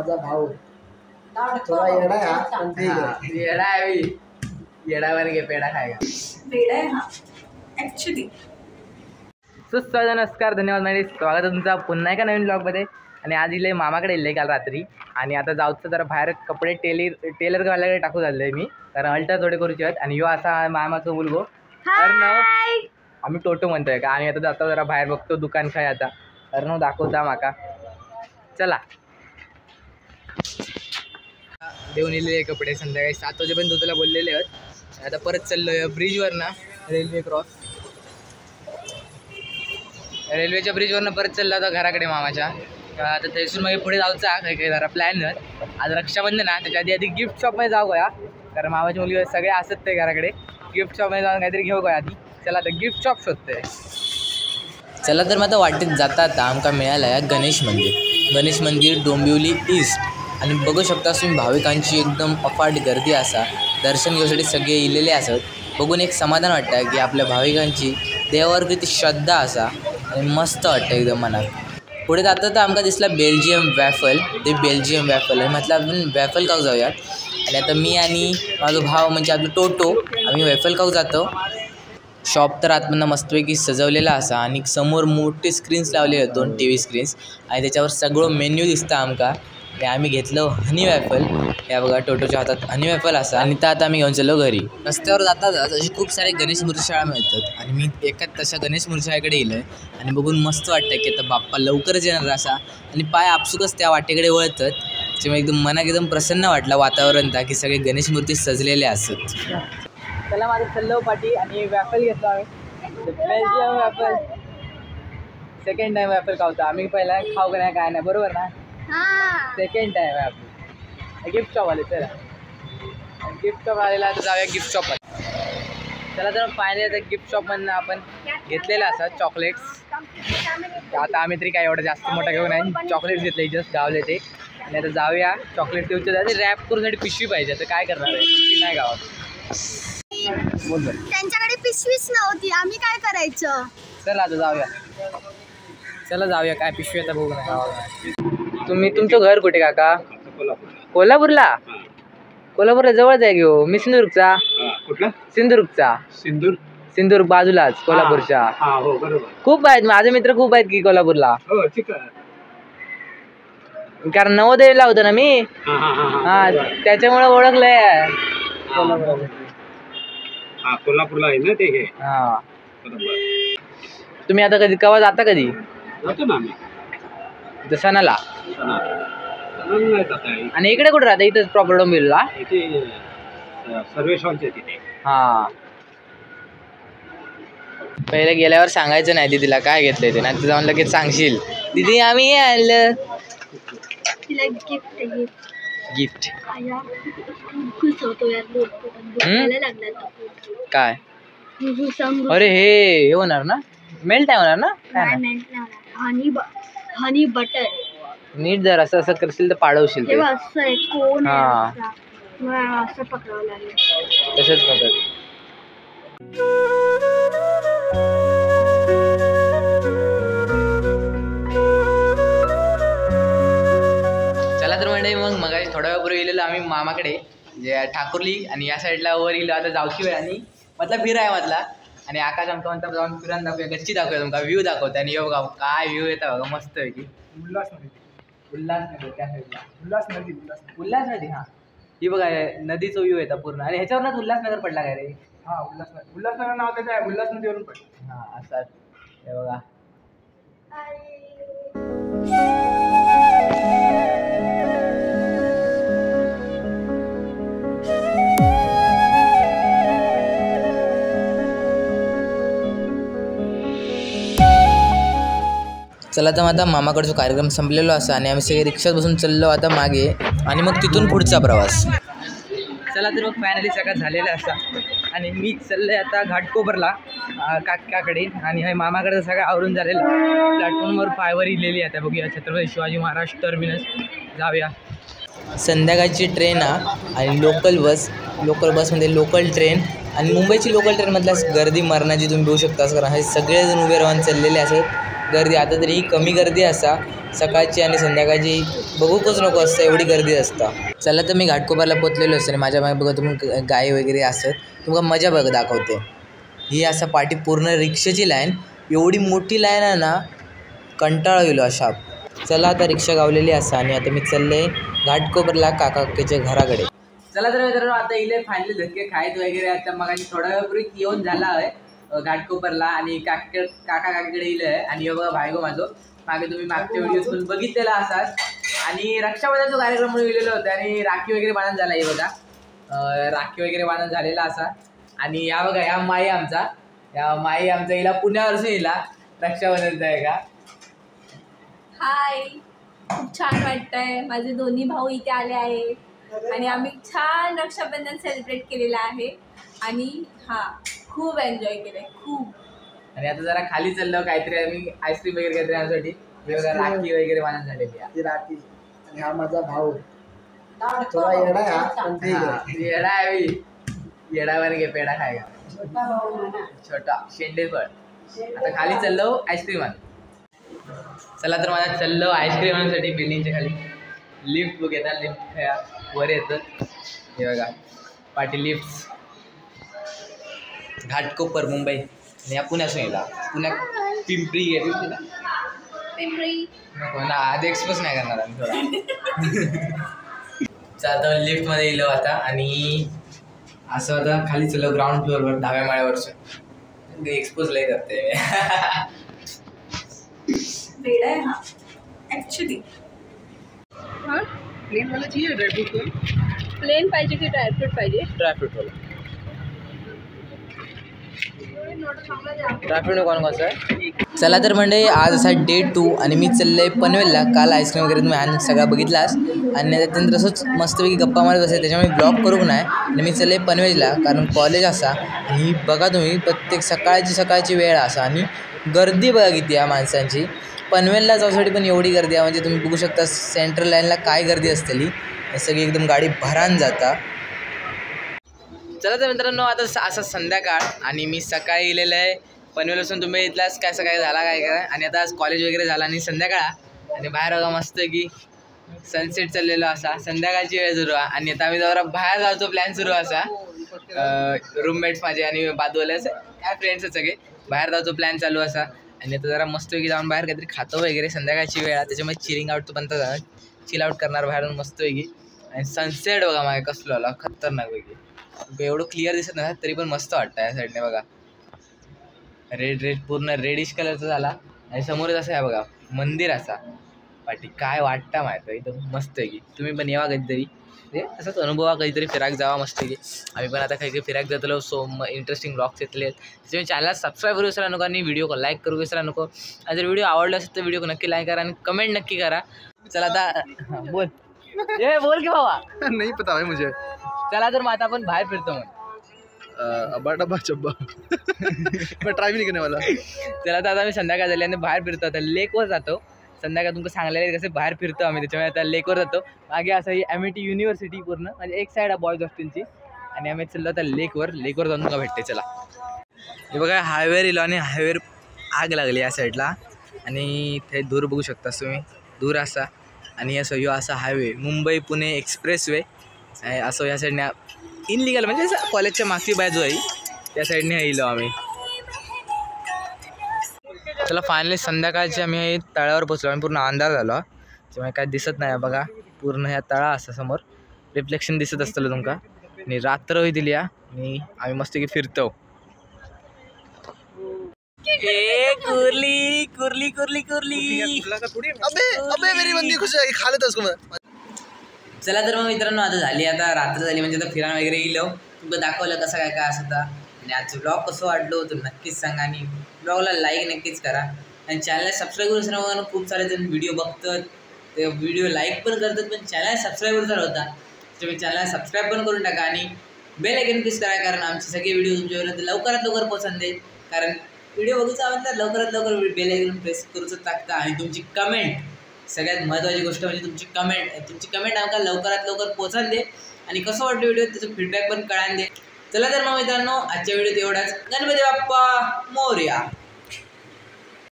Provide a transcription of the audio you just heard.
माझा भाऊ थोडा येडा आहे, येडा आहे येडावर घे पेढा खायला पेढा आहे हा ऍक्च्युली. नमस्कार, धन्यवाद मॅडम. स्वागत आहे तुमचा पुन्हा एका नवीन ब्लॉगमध्ये. आणि आज इले मामाकडे इले काल रात्री आणि आता जाऊचं जरा बाहेर कपडे टेलर घालायला टाकू झाले मी, कारण अल्टर थोडे करूचे आहेत. आणि ह्यो असा मामाचा मुलगो अर्णव, आम्ही टोटो म्हणतोय का. आणि आता जाता जरा बाहेर बघतो दुकान काय आता अर्णव दाखवता माका. चला देऊन इलेले कपडे संध्याकाळी 7 वाजेपर्यंत तुला बोललेले आहेत. आता परत चाललोय ब्रिजवर ना, रेल्वे क्रॉस रेल्वेच्या ब्रिजवरनं परत चालला होता घराकडे मामाच्या. आता त्यासून मग पुढे जाऊचा काही काही जरा प्लॅन. आज रक्षाबंधन ना, त्याच्या आधी गिफ्ट शॉपमध्ये जाऊ गया, कारण मामाची मुलगी सगळे असत ते घराकडे. गिफ्ट शॉपमध्ये जाऊन काहीतरी घेऊ गया आधी. चला आता गिफ्ट शॉप शोधतोय. चला तर मग आता वाटेत जाता आता आमका मिळाला आहे गणेश मंदिर डोंबिवली ईस्ट. आणि बघू शकता तुम्ही भाविकांची एकदम अफाट गर्दी असा, दर्शन घेण्यासाठी सगळे इलेले असत. बघून एक समाधान वाटतं की आपल्या भाविकांची देवावर किती श्रद्धा असा आणि मस्त वाटतं एकदम मनात. पुढे जाता तर आमका दिसला बेल्जियम वॅफल. ते बेल्जियम वॅफल आहे, म्हटलं आपण वॅफल खाऊ जाऊयात. आणि आता मी आणि माझा भाव म्हणजे आपलं टोटो आम्ही वॅफल खाऊ जातो. शॉप तर आतमधनं मस्तपैकी सजवलेला असा आणि समोर मोठे स्क्रीन्स लावलेले आहेत, 2 TV स्क्रीन्स. आणि त्याच्यावर सगळं मेन्यू दिसतं आमका. आणि आम्ही घेतलं हनी वॅफल. या बघा टोटोच्या हातात हनी वॅफल असा. आणि त्या आता आम्ही घेऊन चाललो घरी. रस्त्यावर जातात अशी खूप सारे गणेश मूर्तीशाळा मिळतात आणि मी एकाच तशा गणेश मूर्तीशाळेकडे येलो आहे. आणि बघून मस्त वाटतं की आता बाप्पा लवकरच येणार असा. आणि पाय आपसुकच त्या वाटेकडे वळतात. त्यामुळे एकदम मनात एकदम प्रसन्न वाटलं वातावरण था की सगळे गणेश मूर्ती सजलेले असत. त्याला माझं चाललो पाठी आणि वॅफल घेतला आम्ही Belgium waffle. Second time waffle खावता आम्ही. पहिला खाऊ का नाही काय नाही, बरोबर ना. सेकंड टाईम आहे आपली. गिफ्ट शॉप आले, चला गिफ्ट शॉप आलेला तर जाऊया गिफ्ट शॉप. चला तर फायनली आता गिफ्ट शॉपमधनं आपण घेतलेलं असं चॉकलेट्स. आता आम्ही तरी काय एवढं जास्त मोठा घेऊन आहे, चॉकलेट्स घेतले जस्ट गावले ते. आणि आता जाऊया चॉकलेट देऊचे जाते. रॅप करूनसाठी पिशवी पाहिजे, तर काय करणार आहे, पिशवी नाही गावात. बोल त्यांच्याकडे पिशवीच नव्हती, आम्ही काय करायचं. चला आता जाऊया, चला जाऊया. काय पिशवी आता बघू नका गावात. तुमचं घर कुठे काका? कोल्हापूरला. कोल्हापूरला जवळच आहे घेऊ. मी सिंधुदुर्गचा. कुठला? सिंधुदुर्गचा. सिंधुदुर्ग बाजूलाच कोल्हापूरच्या. खूप आहेत माझे मित्र, खूप आहेत की कोल्हापूरला. कारण नवोदयला होतं ना मी. हा त्याच्यामुळे ओळखलंय कोल्हापूरला आहे ना ते. हा तुम्ही आता कधी केव्हा जाता? कधी सणाला. आणि इकडे कुठे राहता? इथंच प्रॉपर डोंबिवलीला. हा पहिले गेल्यावर सांगायचं नाही दीदीला काय घेतलंय ते, नाही जाऊन लगेच सांगशील दीदी आम्ही हे आणलं. गिफ्ट काय? अरे हे होणार ना, मेल्ट आहे होणार ना. हनी बटर नीट जर असं असं करशील तर पाडवशील ते. हा असं पकडावं लागेल. तसंच पकड. चला तर म्हणजे मग थोड्या वेळापूर्वी गेलेलो आम्ही मामाकडे, जे ठाकुर्ली. आणि या साईडला वर गेलो आता जाऊची वेळ आणि मतलब फिर आहे म्हटला. आणि आकाश आमचा म्हणता जाऊन फिरायला दाखवूया, गच्ची दाखवूया तुमका, व्ह्यू दाखवता. आणि बघा काय व्ह्यू येतं बघा, मस्त आहे की. उल्हास नदी त्या साईडला. उल्हास नदी. हा ही बघा नदीचं व्ह्यू येतं पूर्ण. आणि ह्याच्यावरच उल्हासनगर पडला काय रे? हा उल्हासनगर नाव त्याचं आहे, उल्हास नदीवरून पडलं. हा असं हे बघा. चला तर आता मामाकडचा कार्यक्रम संपलेला असा आणि आम्ही सगळे रिक्षात बसून चाललो आता मागे. आणि मग तिथून पुढचा प्रवास. चला तर मग फायनली सगळं झालेलं असा. आणि मी चाललोय आता घाटकोपरला काकाकडे. आणि हे मामाकडे सगळं आवरून झालेलं. प्लॅटफॉर्मवर पायवर इलेली आहे. आता बघूया छत्रपती शिवाजी महाराज टर्मिनस जाऊया. संध्याकाळची ट्रेन आणि लोकल बसमध्ये लोकल ट्रेन. आणि मुंबईची लोकल ट्रेनमधल्या गर्दी मरणाची तुम्ही बघू शकता. कारण हे सगळेजण उभे राहून चाललेले असत. गर्दी आता तरी कमी गर्दी असा, सकाळची आणि संध्याकाळची बघूकच नको असतं, एवढी गर्दी असतं. चला तर मी घाटकोपरला पोचलेलो असतो आणि माझ्या मागे बघा तुम्ही गाय वगैरे असत, तुम्हाला मजा बघ दाखवते. ही असं पाठी पूर्ण रिक्षाची लाईन, एवढी मोठी लाईन आहे ना, कंटाळा गेलो अशा. चला आता रिक्षा गावलेली असा आणि आता मी चालले घाटकोपरला काकाच्या घराकडे. चला तर मित्रांनो आता इले फायनली धक्के खायत वगैरे आता मग थोड्या वेळापूर्वी येऊन झाला आहे घाटकोपरला आणि काकाकडे इले आहे. आणि बघा भायगो माझं मागे तुम्ही मागच्या व्हिडिओज पण बघितलेला असाच. आणि रक्षाबंधनचा कार्यक्रम म्हणून गेलेलो होतो आणि राखी वगैरे बांधून झाला. हे बघा राखी वगैरे बांधून झालेला असा. आणि या बघा या माई आमचा हिला पुण्यावरसून हिला रक्षाबंधनचा आहे का. हाय, खूप छान वाटतंय. माझे दोन्ही भाऊ इथे आले आहेत आणि आम्ही छान रक्षाबंधन सेलिब्रेट केलेलं आहे आणि खूप एन्जॉय केलंय खूप. आणि आता जरा खाली चाललो काहीतरी आम्ही आईस्क्रीम वगैरे काहीतरी आणण्यासाठी. राखी वगैरे बांधून झालेली आहे. राखी आणि हा माझा भाऊ थोडा येडा आहे. येडा आहे येडावर घे पेढा खाय का छोटा शेंडेफळ. आता खाली चाललो आईस्क्रीम आण. चला तर माझा चाललो आईस्क्रीम आणण्यासाठी बिल्डिंगच्या खाली. लिफ्ट बुक येतात, लिफ्ट वर येतं. हे बघा पाटी लिफ्ट. घाटकोपर मुंबई आणि या पुण्यासून येला. पुण्यात पिंपरी गेट नको ना, आधी एक्सप्रेस नाही करणार आम्ही थोडा. आता लिफ्टमध्ये गेलो आता आणि असं आता खाली चाललो ग्राउंड फ्लोअरवर 10व्या माळ्यावरचं. एक्सपोज लय करते वेड आहे हा ॲक्च्युली. प्लेन वाला चाहिए ड्रायफ्रूट? प्लेन पाहिजे की ड्रायफ्रूट पाहिजे? ड्रायफ्रूट कोण कसं आहे. चला तर म्हणजे आज असा डे 2 आणि मी चाललोय पनवेलला. काल आईस्क्रीम वगैरे तुम्ही आणि सगळा बघितलास आणि त्याच्यानंतर असंच मस्तपैकी गप्पा मारत असेल त्याच्यामुळे ब्लॉग करू नाही. आणि मी चाललोय पनवेलला कारण कॉलेज असा. आणि बघा तुम्ही प्रत्येक सकाळची वेळ असा आणि गर्दी बघा किती आहे माणसांची. पनवेलला जाण्यासाठी पण एवढी गर्दी आहे म्हणजे तुम्ही बघू शकता सेंट्रल लाईनला काय गर्दी असतेली. सगळी एकदम गाडी भरान जाता. चला तर मित्रांनो आता असं संध्याकाळ आणि मी सकाळी गेलेलं आहे पनवेलपासून. तुम्ही इथलाच काय सकाळी झाला काय आणि आता आज कॉलेज वगैरे झाला आणि संध्याकाळ आणि बाहेर बघा मस्त की सनसेट चाललेलो असा. संध्याकाळची वेळ सुरू आहे आणि आता आम्ही जरा बाहेर जायचो प्लॅन सुरू असा. रूममेट्स माझे आणि बाजूवाले असं काय फ्रेंड्स सगळे बाहेर जायचो प्लॅन चालू असा. आणि आता जरा मस्तपैकी जाऊन बाहेर काहीतरी खातो वगैरे. संध्याकाळची वेळ आहे त्याच्यामुळे चिलिंग आउट तो बनता चिल आउट करणार बाहेरून मस्तपैकी. आणि सनसेट बघा माझ्या कसलो आला खतरनाक पैकी. एवढं क्लिअर दिसत नाही तरी पण मस्त वाटतं. या साईडने बघा रेड पूर्ण रेडिश कलरचा झाला आणि समोरच असं आहे बघा मंदिर असा पाठी. काय वाटतं माहिती एकदम मस्त आहे की. तुम्ही पण यावा कधीतरी असंच अनुभवा कधीतरी फिराक जावा मस्त की. आम्ही पण आता काही फिराक जातलो. सो इंटरेस्टिंग ब्लॉग्स येतले आहेत त्याच्यामुळे चॅनलला सबस्क्राईब करू विसरा नको आणि व्हिडिओ लाईक करू विसरा नको. आणि जर व्हिडिओ आवडला असेल तर व्हिडिओ नक्की लाईक करा आणि कमेंट नक्की करा. चला आता बोल की बाबा. नहीं पता है मुझे. चला तर मग आता आपण बाहेर फिरतो मग. डब्बा चब्बा मैं ट्राय भी नहीं करने वाला. चला तर आता मी संध्याकाळ झाली आणि बाहेर फिरतो. आता लेकवर जातो. संध्याकाळ तुमचं सांगलेलं कसं बाहेर फिरतो आम्ही त्याच्यामुळे आता लेकवर जातो. मागे असं ही MIT युनिव्हर्सिटी पूर्ण म्हणजे एक साईड आहे बॉईज हॉस्टेलची आणि आम्ही चाललो आता लेकवर जाऊन का भेटते. चला हे बघा हायवेवर येलो आणि हायवेवर आग लागली या साईडला आणि ते दूर बघू शकता तुम्ही दूर असा. आणि असं ह्यो असा highway Mumbai Pune express way असं या साईडने इनलिगल म्हणजे कॉलेजच्या मागची बाजू आहे त्या साईडने येलो आम्ही. चला फायनली संध्याकाळची आम्ही तळ्यावर पोचलो. आम्ही पूर्ण अंधार झालो त्यामुळे काय दिसत नाही बघा. पूर्ण ह्या तळा असं समोर रिफ्लेक्शन दिसत असतं तुमका. आणि रात्र होई दिली आणि आम्ही मस्तपैकी फिरतो. कुर्ली कुर्ली कुर्ली कुर्ली. अबे मेरी बंदी खुश है खा लेता उसको मैं. चला तर मग मित्रांनो आता झाली आता रात्र झाली म्हणजे आता फिरायला वगैरे गेलो. तुमचं दाखवलं कसं काय काय असं. आणि आजचं ब्लॉग कसं वाटलं होतं नक्कीच सांगा आणि ब्लॉगला लाईक नक्कीच करा आणि चॅनलला सबस्क्राईब करून सर्वांना. खूप सारे जण व्हिडिओ बघतात ते व्हिडिओ लाईक पण करतात पण चॅनल सबस्क्राईब जर होता तुम्ही चॅनलला सबस्क्राईब पण करून टाका आणि बेल आयकॉन प्रेस करा कारण आमचे सगळे व्हिडिओ तुमच्यापर्यंत लवकरात लवकर पोहोचून देईल. कारण व्हिडिओ बघूचा आवडतात लवकरात लवकर बेल आयकॉन प्रेस करूच टाकता. आणि तुमची कमेंट सगळ्यात महत्त्वाची गोष्ट म्हणजे तुमची कमेंट आमका लवकरात लवकर पोहोचून दे आणि कसं वाटतं व्हिडिओ त्याचं फीडबॅक पण कळान दे. चला तर मग मित्रांनो आजच्या व्हिडिओत एवढाच. गणपती बाप्पा मोरया.